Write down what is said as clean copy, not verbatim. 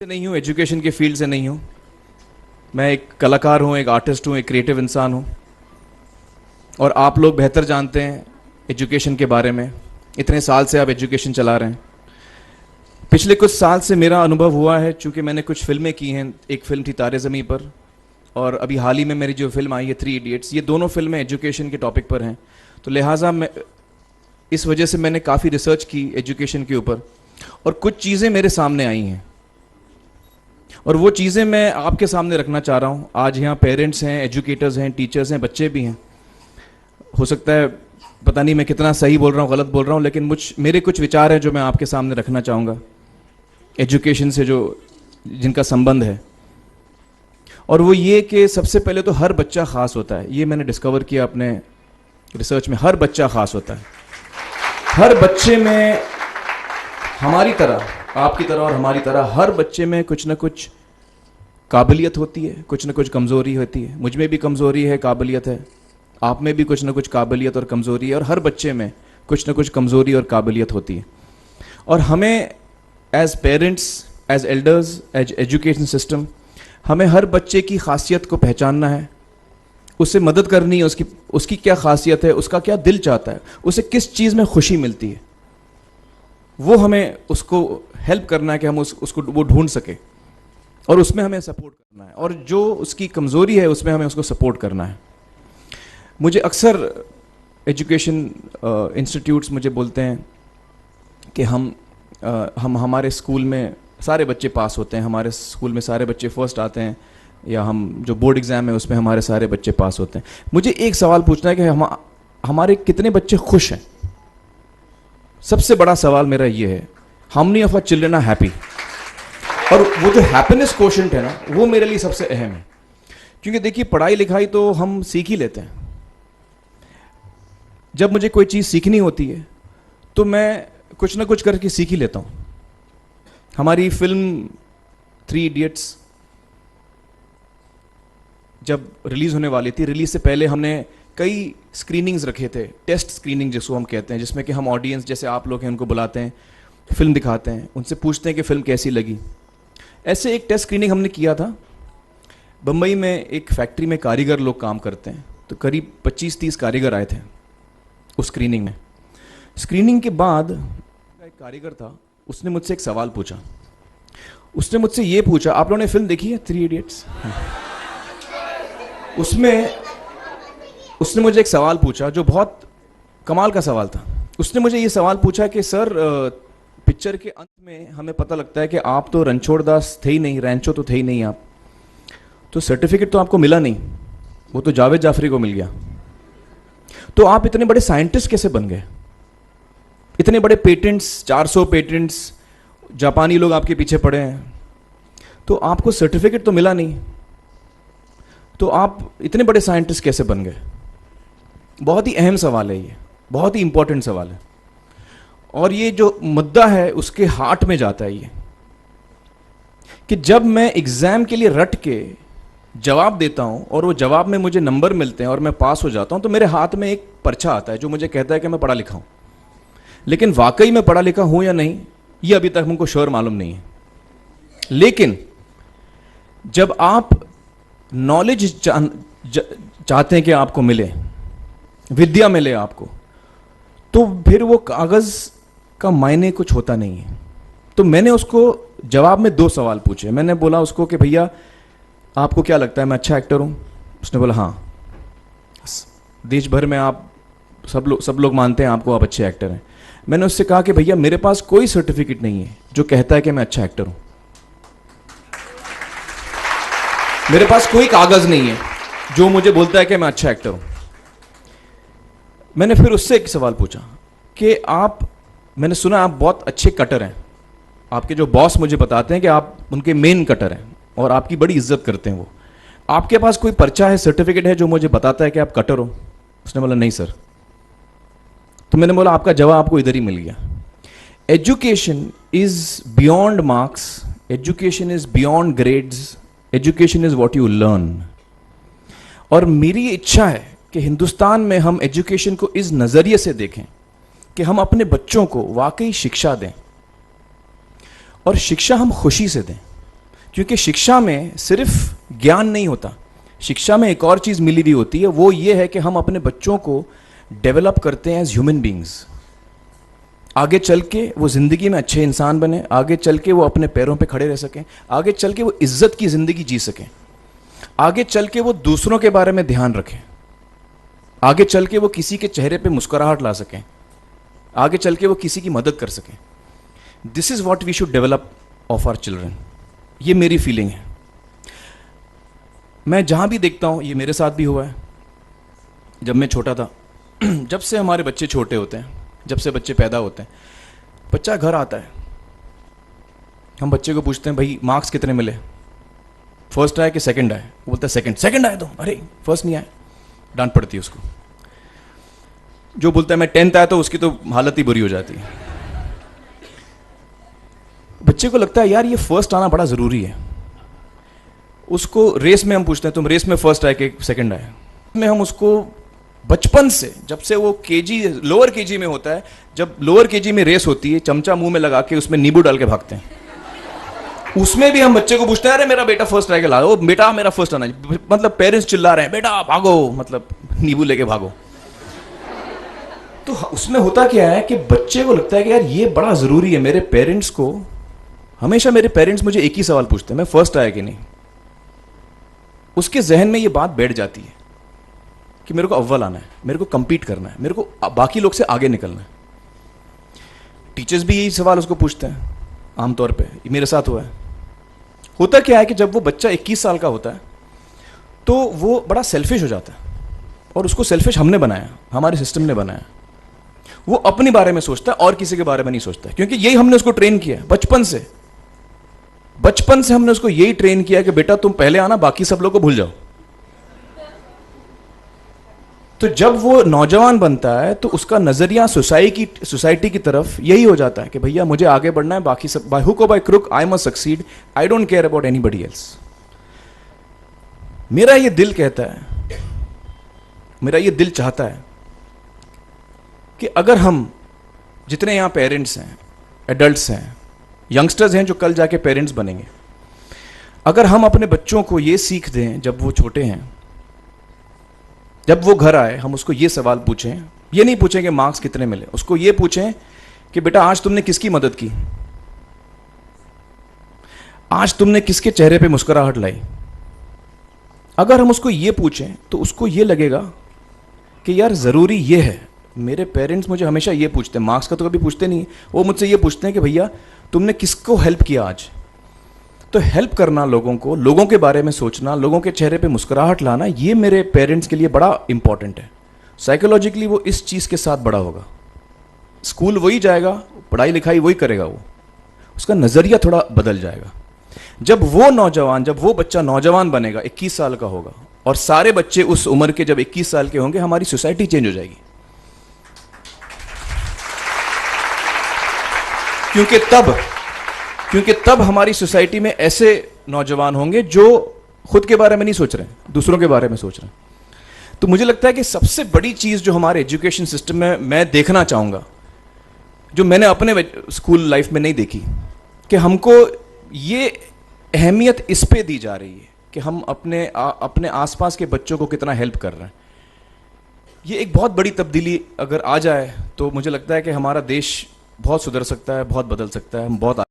नहीं हूँ, एजुकेशन के फील्ड से नहीं हूँ। मैं एक कलाकार हूँ, एक आर्टिस्ट हूँ, एक क्रिएटिव इंसान हूँ। और आप लोग बेहतर जानते हैं एजुकेशन के बारे में। इतने साल से आप एजुकेशन चला रहे हैं। पिछले कुछ साल से मेरा अनुभव हुआ है, चूँकि मैंने कुछ फिल्में की हैं। एक फिल्म थी तारे ज़मीं पर, और अभी हाल ही में मेरी जो फिल्म आई है 3 इडियट्स, ये दोनों फिल्में एजुकेशन के टॉपिक पर हैं। तो लिहाजा मैं इस वजह से मैंने काफ़ी रिसर्च की एजुकेशन के ऊपर, और कुछ चीज़ें मेरे सामने आई हैं और वो चीज़ें मैं आपके सामने रखना चाह रहा हूँ। आज यहाँ पेरेंट्स हैं, एजुकेटर्स हैं, टीचर्स हैं, बच्चे भी हैं। हो सकता है पता नहीं मैं कितना सही बोल रहा हूँ, गलत बोल रहा हूँ, लेकिन मेरे कुछ विचार हैं जो मैं आपके सामने रखना चाहूँगा एजुकेशन से जो जिनका संबंध है। और वो ये कि सबसे पहले तो हर बच्चा ख़ास होता है। ये मैंने डिस्कवर किया अपने रिसर्च में। हर बच्चा ख़ास होता है। हर बच्चे में, हमारी तरह, आपकी तरह और हमारी तरह, हर बच्चे में कुछ ना कुछ काबिलियत होती है, कुछ ना कुछ कमज़ोरी होती है। मुझ में भी कमज़ोरी है, काबिलियत है। आप में भी कुछ ना कुछ काबिलियत और कमज़ोरी है, और हर बच्चे में कुछ ना कुछ कमज़ोरी और काबिलियत होती है। और हमें as parents, as elders, as education system, हमें हर बच्चे की खासियत को पहचानना है, उससे मदद करनी है। उसकी क्या खासियत है, उसका क्या दिल चाहता है, उसे किस चीज़ में खुशी मिलती है, वो हमें उसको हेल्प करना है कि हम उसको वो ढूंढ सके, और उसमें हमें सपोर्ट करना है। और जो उसकी कमज़ोरी है उसमें हमें उसको सपोर्ट करना है। मुझे अक्सर एजुकेशन इंस्टीट्यूट्स मुझे बोलते हैं कि हम हमारे स्कूल में सारे बच्चे पास होते हैं, हमारे स्कूल में सारे बच्चे फर्स्ट आते हैं, या हम जो बोर्ड एग्ज़ाम है उसमें हमारे सारे बच्चे पास होते हैं। मुझे एक सवाल पूछना है कि हमारे कितने बच्चे खुश हैं। सबसे बड़ा सवाल मेरा ये है, how many of our children are happy. और वो जो हैप्पीनेस कोशेंट है ना, वो मेरे लिए सबसे अहम है। क्योंकि देखिए, पढ़ाई लिखाई तो हम सीख ही लेते हैं। जब मुझे कोई चीज़ सीखनी होती है तो मैं कुछ ना कुछ करके सीख ही लेता हूँ। हमारी फिल्म 3 इडियट्स जब रिलीज़ होने वाली थी, रिलीज़ से पहले हमने कई स्क्रीनिंग्स रखे थे, टेस्ट स्क्रीनिंग जिसको हम कहते हैं, जिसमें कि हम ऑडियंस, जैसे आप लोग हैं, उनको बुलाते हैं, फिल्म दिखाते हैं, उनसे पूछते हैं कि फ़िल्म कैसी लगी। ऐसे एक टेस्ट स्क्रीनिंग हमने किया था। बम्बई में एक फैक्ट्री में कारीगर लोग काम करते हैं, तो करीब 25-30 कारीगर आए थे उस स्क्रीनिंग में। स्क्रीनिंग के बाद एक कारीगर था, उसने मुझसे एक सवाल पूछा। उसने मुझसे ये पूछा, आप लोगों ने फिल्म देखी है 3 इडियट्स? उसमें उसने मुझे एक सवाल पूछा जो बहुत कमाल का सवाल था। उसने मुझे ये सवाल पूछा कि सर, पिक्चर के अंत में हमें पता लगता है कि आप तो रणछोड़ दास थे ही नहीं, रैंचो तो थे ही नहीं आप, तो सर्टिफिकेट तो आपको मिला नहीं, वो तो जावेद जाफरी को मिल गया। तो आप इतने बड़े साइंटिस्ट कैसे बन गए? इतने बड़े पेटेंट्स, 400 पेटेंट्स, जापानी लोग आपके पीछे पड़े हैं, तो आपको सर्टिफिकेट तो मिला नहीं, तो आप इतने बड़े साइंटिस्ट कैसे बन गए? बहुत ही अहम सवाल है ये, बहुत ही इंपॉर्टेंट सवाल है। और ये जो मुद्दा है उसके हार्ट में जाता है ये, कि जब मैं एग्जाम के लिए रट के जवाब देता हूं और वो जवाब में मुझे नंबर मिलते हैं और मैं पास हो जाता हूं, तो मेरे हाथ में एक पर्चा आता है जो मुझे कहता है कि मैं पढ़ा लिखा हूं। लेकिन वाकई मैं पढ़ा लिखा हूं या नहीं, ये अभी तक हमको श्योर मालूम नहीं है। लेकिन जब आप नॉलेज चाहते हैं कि आपको मिले, विद्या मिले आपको, तो फिर वो कागज का मायने कुछ होता नहीं है। तो मैंने उसको जवाब में 2 सवाल पूछे। मैंने बोला उसको कि भैया, आपको क्या लगता है मैं अच्छा एक्टर हूं? उसने बोला हाँ, देश भर में आप सब लोग मानते हैं आपको, आप अच्छे एक्टर हैं। मैंने उससे कहा कि भैया, मेरे पास कोई सर्टिफिकेट नहीं है जो कहता है कि मैं अच्छा एक्टर हूं। मेरे पास कोई कागज नहीं है जो मुझे बोलता है कि मैं अच्छा एक्टर हूं। मैंने फिर उससे एक सवाल पूछा कि मैंने सुना आप बहुत अच्छे कटर हैं, आपके जो बॉस मुझे बताते हैं कि आप उनके मेन कटर हैं और आपकी बड़ी इज्जत करते हैं वो, आपके पास कोई पर्चा है, सर्टिफिकेट है जो मुझे बताता है कि आप कटर हो? उसने बोला नहीं सर। तो मैंने बोला आपका जवाब आपको इधर ही मिल गया। Education is beyond marks, education is beyond grades, education is what you learn. और मेरी इच्छा है कि हिंदुस्तान में हम एजुकेशन को इस नज़रिए से देखें कि हम अपने बच्चों को वाकई शिक्षा दें, और शिक्षा हम खुशी से दें। क्योंकि शिक्षा में सिर्फ ज्ञान नहीं होता, शिक्षा में एक और चीज़ मिली हुई होती है, वो ये है कि हम अपने बच्चों को डेवलप करते हैं एज ह्यूमन बींग्स। आगे चल के वो ज़िंदगी में अच्छे इंसान बने, आगे चल के वो अपने पैरों पे खड़े रह सकें, आगे चल के वो इज्जत की ज़िंदगी जी सकें, आगे चल के वो दूसरों के बारे में ध्यान रखें, आगे चल के वो किसी के चेहरे पे मुस्कुराहट ला सकें, आगे चल के वो किसी की मदद कर सकें। This is what we should develop of our children. ये मेरी फीलिंग है। मैं जहाँ भी देखता हूँ, ये मेरे साथ भी हुआ है जब मैं छोटा था। जब से हमारे बच्चे छोटे होते हैं, जब से बच्चे पैदा होते हैं, बच्चा घर आता है, हम बच्चे को पूछते हैं भाई मार्क्स कितने मिले, फर्स्ट आए कि सेकंड आए? वो बोलता है सेकंड। सेकंड आए तो अरे फर्स्ट नहीं आए, डांट पड़ती है उसको। जो बोलता है मैं 10th आया तो उसकी तो हालत ही बुरी हो जाती है। बच्चे को लगता है यार ये फर्स्ट आना बड़ा ज़रूरी है। उसको रेस में हम पूछते हैं तुम रेस में फर्स्ट आए कि सेकंड आए? में हम उसको बचपन से, जब से वो केजी लोअर केजी में होता है, जब लोअर केजी में रेस होती है, चमचा मुंह में लगा के उसमें नींबू डाल के भागते हैं। उसमें भी हम बच्चे को पूछते हैं अरे मेरा बेटा फर्स्ट आएगा, ला ओ बेटा मेरा फर्स्ट आना, मतलब पेरेंट्स चिल्ला रहे हैं बेटा भागो, मतलब नींबू लेके भागो। तो उसमें होता क्या है कि बच्चे को लगता है कि यार ये बड़ा जरूरी है। मेरे पेरेंट्स को हमेशा, मेरे पेरेंट्स मुझे एक ही सवाल पूछते हैं, मैं फर्स्ट आया कि नहीं। उसके जहन में ये बात बैठ जाती है कि मेरे को अव्वल आना है, मेरे को compete करना है, मेरे को बाकी लोग से आगे निकलना है। टीचर्स भी यही सवाल उसको पूछते हैं आमतौर पे, ये मेरे साथ हुआ है। होता क्या है कि जब वो बच्चा 21 साल का होता है तो वो बड़ा सेल्फिश हो जाता है, और उसको सेल्फिश हमने बनाया, हमारे सिस्टम ने बनाया। वो अपने बारे में सोचता है और किसी के बारे में नहीं सोचता है, क्योंकि यही हमने उसको ट्रेन किया है बचपन से। बचपन से हमने उसको यही ट्रेन किया कि बेटा तुम पहले आना, बाकी सब लोग को भूल जाओ। तो जब वो नौजवान बनता है तो उसका नजरिया सोसाइटी की तरफ यही हो जाता है कि भैया मुझे आगे बढ़ना है, बाकी सब बाय हुक और by crook I must succeed, I don't care about anybody else. मेरा ये दिल कहता है, मेरा ये दिल चाहता है कि अगर हम जितने यहां पेरेंट्स हैं, एडल्ट्स हैं, यंगस्टर्स हैं जो कल जाके पेरेंट्स बनेंगे, अगर हम अपने बच्चों को ये सीख दें जब वो छोटे हैं, जब वो घर आए हम उसको ये सवाल पूछें, ये नहीं पूछें कि मार्क्स कितने मिले, उसको ये पूछें कि बेटा आज तुमने किसकी मदद की, आज तुमने किसके चेहरे पे मुस्कुराहट लाई। अगर हम उसको ये पूछें तो उसको ये लगेगा कि यार ज़रूरी ये है। मेरे पेरेंट्स मुझे हमेशा ये पूछते हैं, मार्क्स का तो कभी पूछते नहीं, वो मुझसे ये पूछते हैं कि भैया तुमने किसको हेल्प किया आज। तो हेल्प करना लोगों को, लोगों के बारे में सोचना, लोगों के चेहरे पे मुस्कुराहट लाना, ये मेरे पेरेंट्स के लिए बड़ा इंपॉर्टेंट है। साइकोलॉजिकली वो इस चीज़ के साथ बड़ा होगा, स्कूल वही जाएगा, पढ़ाई लिखाई वही करेगा, वो उसका नज़रिया थोड़ा बदल जाएगा। जब वो बच्चा नौजवान बनेगा, 21 साल का होगा, और सारे बच्चे उस उम्र के जब 21 साल के होंगे, हमारी सोसाइटी चेंज हो जाएगी। क्योंकि तब हमारी सोसाइटी में ऐसे नौजवान होंगे जो खुद के बारे में नहीं सोच रहे हैं, दूसरों के बारे में सोच रहे हैं। तो मुझे लगता है कि सबसे बड़ी चीज़ जो हमारे एजुकेशन सिस्टम में मैं देखना चाहूँगा, जो मैंने अपने स्कूल लाइफ में नहीं देखी, कि हमको ये अहमियत इस पे दी जा रही है कि हम अपने आसपास के बच्चों को कितना हेल्प कर रहे हैं। ये एक बहुत बड़ी तब्दीली अगर आ जाए तो मुझे लगता है कि हमारा देश बहुत सुधर सकता है, बहुत बदल सकता है, हम बहुत